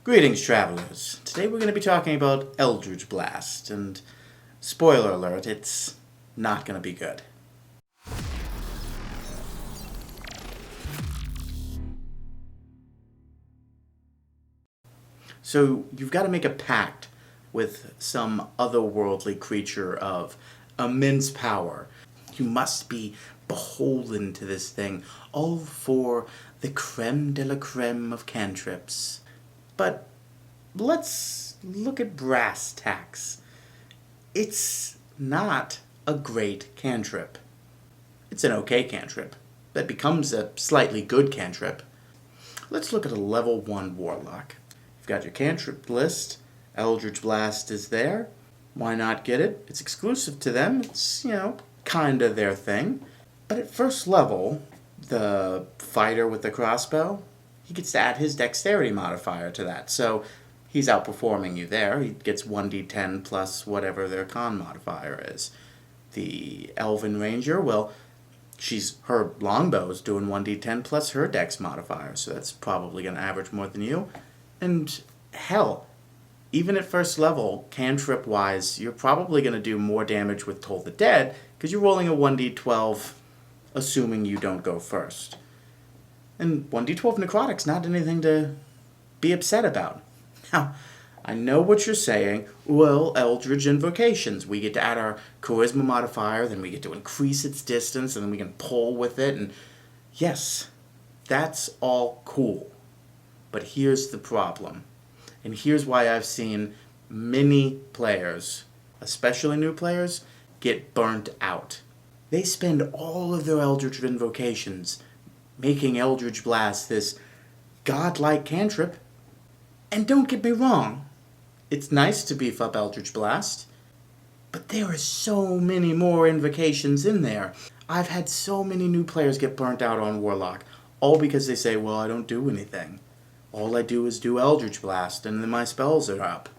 Greetings, travelers. Today we're going to be talking about Eldritch Blast, and spoiler alert, it's not going to be good. So you've got to make a pact with some otherworldly creature of immense power. You must be beholden to this thing, all for the creme de la creme of cantrips. But let's look at brass tacks. It's not a great cantrip. It's an okay cantrip that becomes a slightly good cantrip. Let's look at a level 1 warlock. You've got your cantrip list. Eldritch Blast is there. Why not get it? It's exclusive to them. It's, kinda their thing. But at first level, the fighter with the crossbow, he gets to add his dexterity modifier to that. So he's outperforming you there. He gets 1d10 plus whatever their con modifier is. The Elven Ranger, well, her longbow's doing 1d10 plus her dex modifier, so that's probably going to average more than you. And hell, even at first level, cantrip-wise, you're probably going to do more damage with Toll the Dead, because you're rolling a 1d12, assuming you don't go first. And 1d12 necrotic's not anything to be upset about. Now, I know what you're saying. Well, Eldritch Invocations. We get to add our charisma modifier, then we get to increase its distance, and then we can pull with it. And yes, that's all cool. But here's the problem. And here's why I've seen many players, especially new players, get burnt out. They spend all of their Eldritch Invocations making Eldritch Blast this godlike cantrip. And don't get me wrong, it's nice to beef up Eldritch Blast, but there are so many more invocations in there. I've had so many new players get burnt out on Warlock, all because they say, well, I don't do anything. All I do is do Eldritch Blast, and then my spells are up.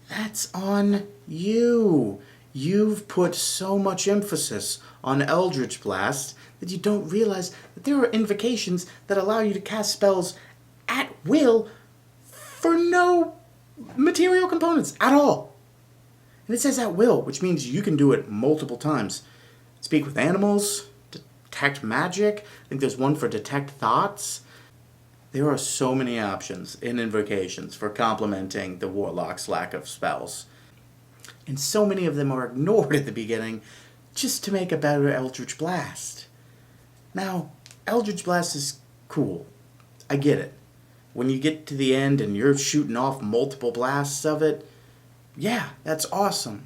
That's on you. You've put so much emphasis on Eldritch Blast that you don't realize that there are invocations that allow you to cast spells at will for no material components at all. And it says at will, which means you can do it multiple times. Speak with animals, detect magic. I think there's one for detect thoughts. There are so many options in invocations for complementing the Warlock's lack of spells. And so many of them are ignored at the beginning just to make a better Eldritch Blast. Now, Eldritch Blast is cool. I get it. When you get to the end and you're shooting off multiple blasts of it, yeah, that's awesome.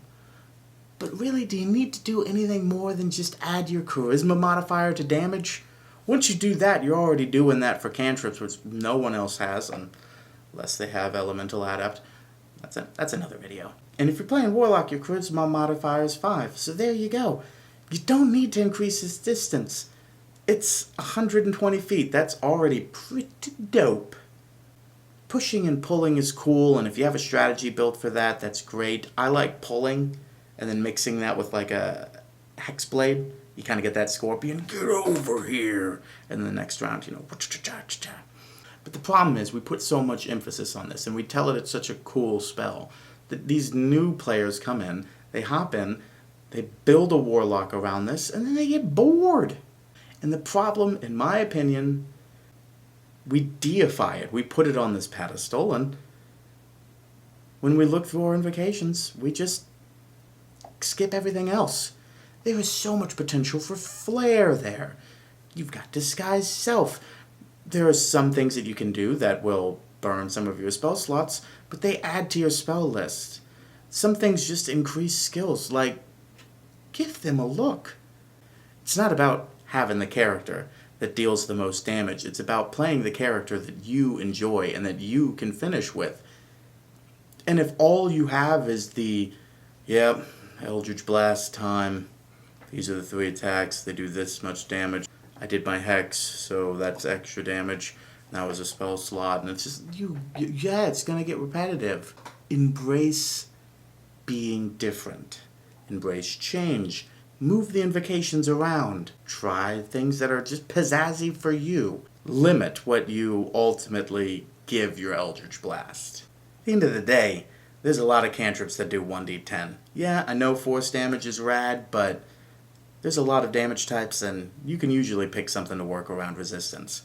But really, do you need to do anything more than just add your charisma modifier to damage? Once you do that, you're already doing that for cantrips, which no one else has, unless they have Elemental Adept. That's another video. And if you're playing Warlock, your charisma modifier is 5, so there you go. You don't need to increase its distance. It's 120 feet. That's already pretty dope. Pushing and pulling is cool, and if you have a strategy built for that, that's great. I like pulling, and then mixing that with like a Hexblade. You kind of get that scorpion, get over here, and the next round, But the problem is, we put so much emphasis on this, and we tell it it's such a cool spell, that these new players come in, they hop in, they build a Warlock around this, and then they get bored. And the problem, in my opinion, we deify it. We put it on this pedestal, and when we look through our invocations, we just skip everything else. There is so much potential for flair there. You've got Disguise Self. There are some things that you can do that will burn some of your spell slots, but they add to your spell list. Some things just increase skills, like give them a look. It's not about having the character that deals the most damage. It's about playing the character that you enjoy and that you can finish with. And if all you have is Eldritch Blast time, these are the 3 attacks, they do this much damage, I did my Hex, so that's extra damage, that was a spell slot, and it's just, it's gonna get repetitive. Embrace being different. Embrace change. Move the invocations around. Try things that are just pizzazzy for you. Limit what you ultimately give your Eldritch Blast. At the end of the day, there's a lot of cantrips that do 1d10. Yeah, I know force damage is rad, but there's a lot of damage types, and you can usually pick something to work around resistance.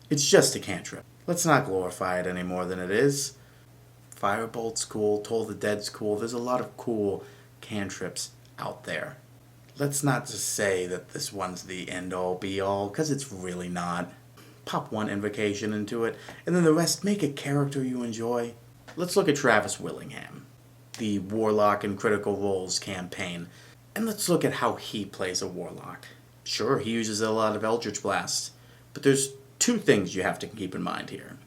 It's just a cantrip. Let's not glorify it any more than it is. Firebolt's cool, Toll the Dead's cool. There's a lot of cool cantrips out there. Let's not just say that this one's the end-all be-all, because it's really not. Pop one invocation into it, and then the rest, make a character you enjoy. Let's look at Travis Willingham, the Warlock and Critical Roles campaign, and let's look at how he plays a Warlock. Sure, he uses a lot of Eldritch Blasts, but there's two things you have to keep in mind here.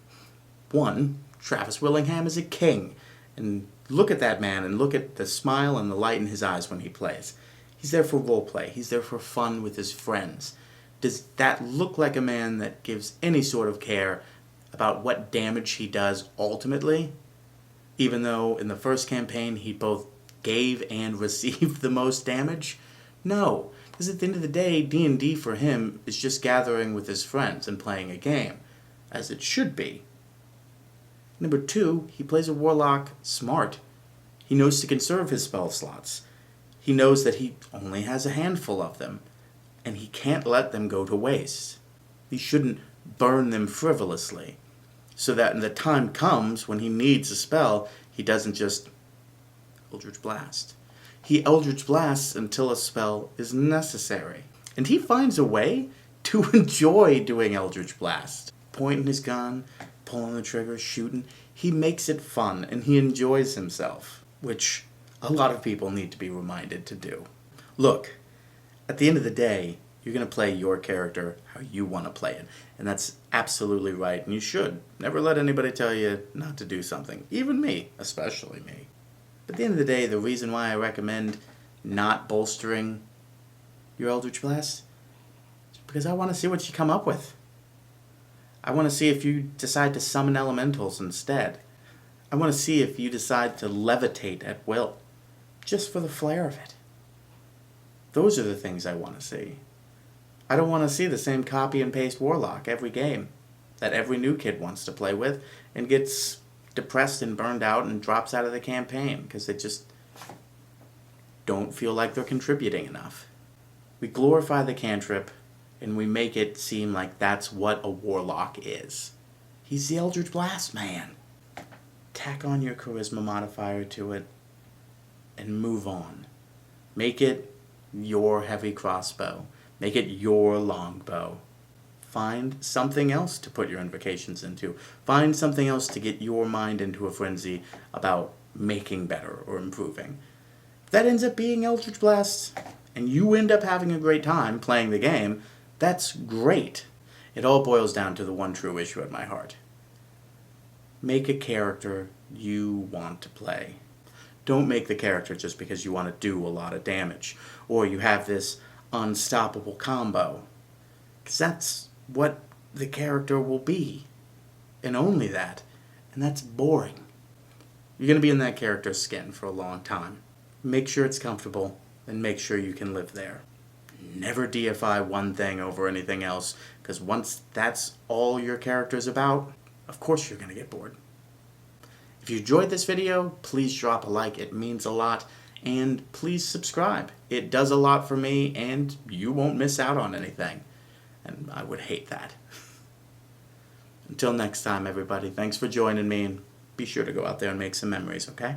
One, Travis Willingham is a king, and look at that man, and look at the smile and the light in his eyes when he plays. He's there for roleplay. He's there for fun with his friends. Does that look like a man that gives any sort of care about what damage he does ultimately? Even though in the first campaign he both gave and received the most damage? No, because at the end of the day, D&D for him is just gathering with his friends and playing a game, as it should be. Number two, he plays a Warlock smart. He knows to conserve his spell slots. He knows that he only has a handful of them, and he can't let them go to waste. He shouldn't burn them frivolously, so that when the time comes when he needs a spell, he doesn't just Eldritch Blast. He Eldritch Blasts until a spell is necessary. And he finds a way to enjoy doing Eldritch Blast. Pointing his gun, pulling the trigger, shooting. He makes it fun, and he enjoys himself, which a lot of people need to be reminded to do. Look, at the end of the day, you're going to play your character how you want to play it. And that's absolutely right, and you should. Never let anybody tell you not to do something. Even me, especially me. But at the end of the day, the reason why I recommend not bolstering your Eldritch Blast is because I want to see what you come up with. I want to see if you decide to summon elementals instead. I want to see if you decide to levitate at will, just for the flair of it. Those are the things I want to see. I don't want to see the same copy and paste Warlock every game that every new kid wants to play with and gets depressed and burned out and drops out of the campaign because they just don't feel like they're contributing enough. We glorify the cantrip and we make it seem like that's what a Warlock is. He's the Eldritch Blast man. Tack on your charisma modifier to it and move on. Make it your heavy crossbow. Make it your longbow. Find something else to put your invocations into. Find something else to get your mind into a frenzy about making better or improving. If that ends up being Eldritch Blast, and you end up having a great time playing the game, that's great. It all boils down to the one true issue at my heart. Make a character you want to play. Don't make the character just because you want to do a lot of damage, or you have this unstoppable combo. Because that's what the character will be, and only that, and that's boring. You're going to be in that character's skin for a long time. Make sure it's comfortable, and make sure you can live there. Never deify one thing over anything else, because once that's all your character's about, of course you're going to get bored. If you enjoyed this video, please drop a like, it means a lot, and please subscribe. It does a lot for me, and you won't miss out on anything. And I would hate that. Until next time, everybody, thanks for joining me, and be sure to go out there and make some memories, okay?